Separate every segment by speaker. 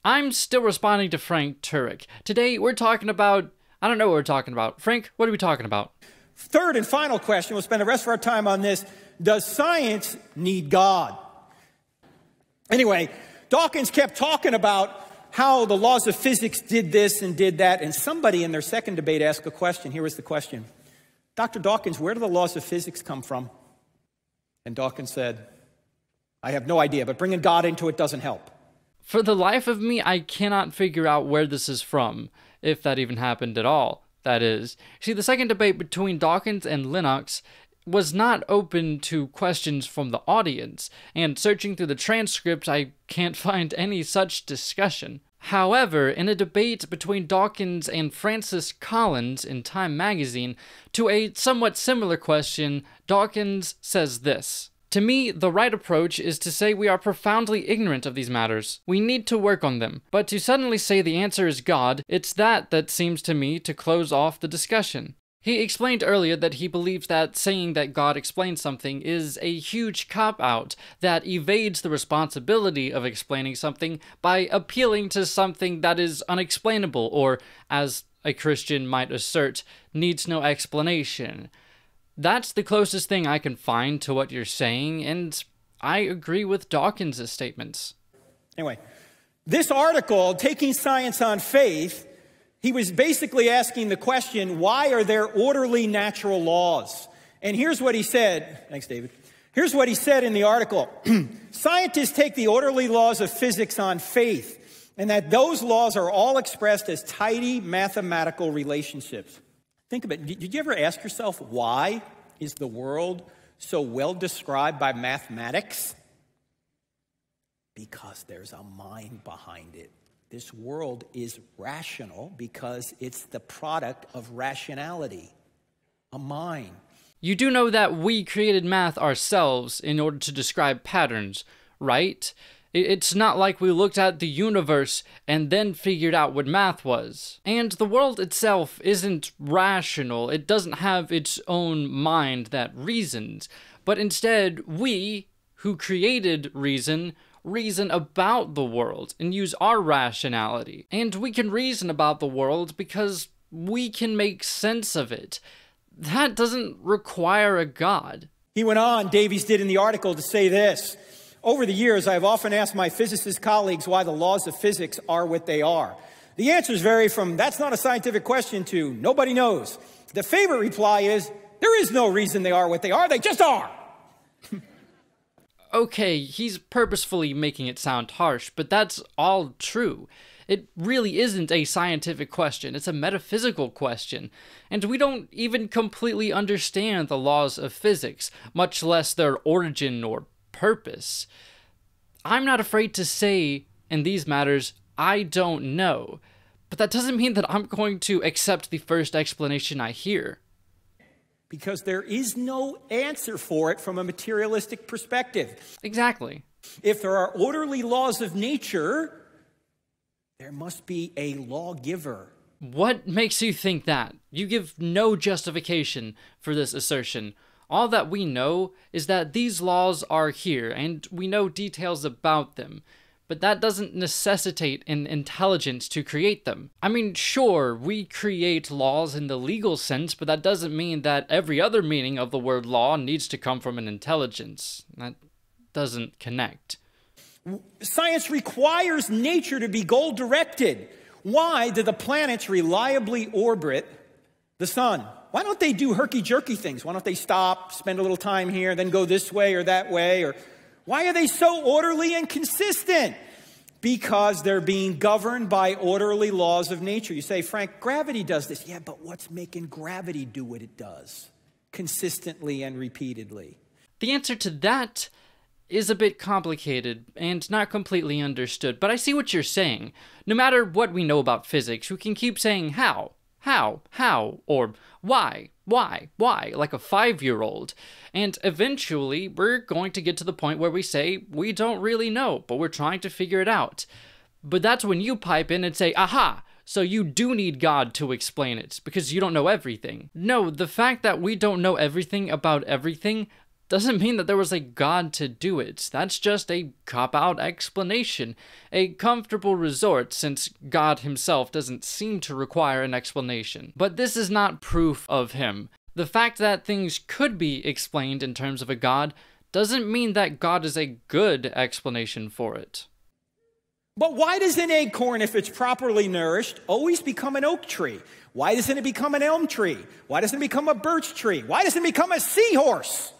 Speaker 1: I'm still responding to Frank Turek. Today, we're talking about... I don't know what we're talking about. Frank, what are we talking about?
Speaker 2: Third and final question, we'll spend the rest of our time on this. Does science need God? Anyway, Dawkins kept talking about how the laws of physics did this and did that, and somebody in their second debate asked a question. Here was the question. Dr. Dawkins, where do the laws of physics come from? And Dawkins said, I have no idea, but bringing God into it doesn't help.
Speaker 1: For the life of me, I cannot figure out where this is from, if that even happened at all, that is. See, the second debate between Dawkins and Lennox was not open to questions from the audience, and searching through the transcript, I can't find any such discussion. However, in a debate between Dawkins and Francis Collins in Time magazine, to a somewhat similar question, Dawkins says this: to me, the right approach is to say we are profoundly ignorant of these matters. We need to work on them. But to suddenly say the answer is God, it's that seems to me to close off the discussion. He explained earlier that he believes that saying that God explains something is a huge cop-out that evades the responsibility of explaining something by appealing to something that is unexplainable or, as a Christian might assert, needs no explanation. That's the closest thing I can find to what you're saying, and I agree with Dawkins' statements.
Speaker 2: Anyway, this article, Taking Science on Faith, he was basically asking the question, why are there orderly natural laws? And here's what he said. Thanks, David. Here's what he said in the article. Scientists take the orderly laws of physics on faith, and that those laws are all expressed as tidy mathematical relationships. Think of it. Did you ever ask yourself, why is the world so well described by mathematics? Because there's a mind behind it. This world is rational because it's the product of rationality, a mind.
Speaker 1: You do know that we created math ourselves in order to describe patterns, right? It's not like we looked at the universe and then figured out what math was. And the world itself isn't rational. It doesn't have its own mind that reasons. But instead, we, who created reason about the world and use our rationality. And we can reason about the world because we can make sense of it. That doesn't require a God.
Speaker 2: He went on, Davies did in the article, to say this. Over the years, I've often asked my physicist colleagues why the laws of physics are what they are. The answers vary from, that's not a scientific question, to nobody knows. The favorite reply is, there is no reason they are what they are, they just are.
Speaker 1: Okay, he's purposefully making it sound harsh, but that's all true. It really isn't a scientific question, it's a metaphysical question. And we don't even completely understand the laws of physics, much less their origin or purpose. I'm not afraid to say, in these matters, I don't know. But that doesn't mean that I'm going to accept the first explanation I hear.
Speaker 2: Because there is no answer for it from a materialistic perspective.
Speaker 1: Exactly.
Speaker 2: If there are orderly laws of nature, there must be a lawgiver.
Speaker 1: What makes you think that? You give no justification for this assertion. All that we know is that these laws are here, and we know details about them. But that doesn't necessitate an intelligence to create them. I mean, sure, we create laws in the legal sense, but that doesn't mean that every other meaning of the word law needs to come from an intelligence. That doesn't connect.
Speaker 2: Science requires nature to be goal-directed. Why do the planets reliably orbit the sun? Why don't they do herky-jerky things? Why don't they stop, spend a little time here, then go this way or that way? Or why are they so orderly and consistent? Because they're being governed by orderly laws of nature. You say, Frank, gravity does this. Yeah, but what's making gravity do what it does consistently and repeatedly?
Speaker 1: The answer to that is a bit complicated and not completely understood, but I see what you're saying. No matter what we know about physics, we can keep saying how, or why, like a 5-year-old. And eventually, we're going to get to the point where we say, we don't really know, but we're trying to figure it out. But that's when you pipe in and say, aha, so you do need God to explain it, because you don't know everything. No, the fact that we don't know everything about everything doesn't mean that there was a God to do it. That's just a cop-out explanation, a comfortable resort since God himself doesn't seem to require an explanation. But this is not proof of him. The fact that things could be explained in terms of a God doesn't mean that God is a good explanation for it.
Speaker 2: But why does an acorn, if it's properly nourished, always become an oak tree? Why doesn't it become an elm tree? Why doesn't it become a birch tree? Why doesn't it become a seahorse?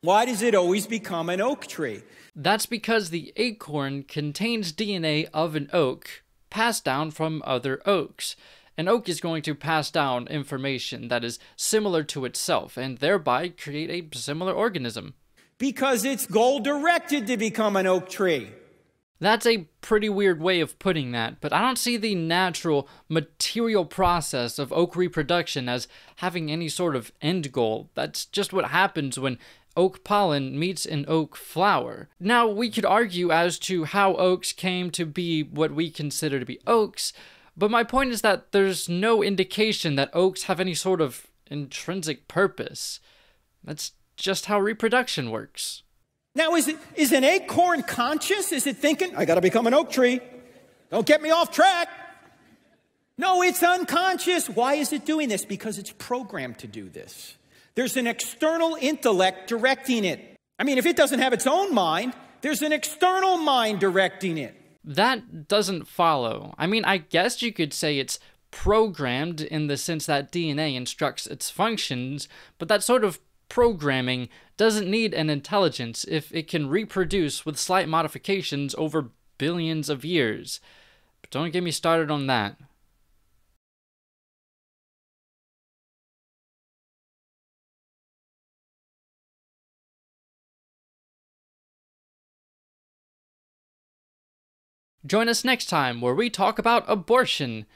Speaker 2: Why does it always become an oak tree?
Speaker 1: That's because the acorn contains DNA of an oak passed down from other oaks. An oak is going to pass down information that is similar to itself and thereby create a similar organism.
Speaker 2: Because it's goal-directed to become an oak tree.
Speaker 1: That's a pretty weird way of putting that, but I don't see the natural material process of oak reproduction as having any sort of end goal. That's just what happens when oak pollen meets an oak flower. Now, we could argue as to how oaks came to be what we consider to be oaks, but my point is that there's no indication that oaks have any sort of intrinsic purpose. That's just how reproduction works.
Speaker 2: Now, is an acorn conscious? Is it thinking, I got to become an oak tree? Don't get me off track. No, it's unconscious. Why is it doing this? Because it's programmed to do this. There's an external intellect directing it. I mean, if it doesn't have its own mind, there's an external mind directing it.
Speaker 1: That doesn't follow. I mean, I guess you could say it's programmed in the sense that DNA instructs its functions, but that sort of programming doesn't need an intelligence if it can reproduce with slight modifications over billions of years. But don't get me started on that. Join us next time where we talk about abortion.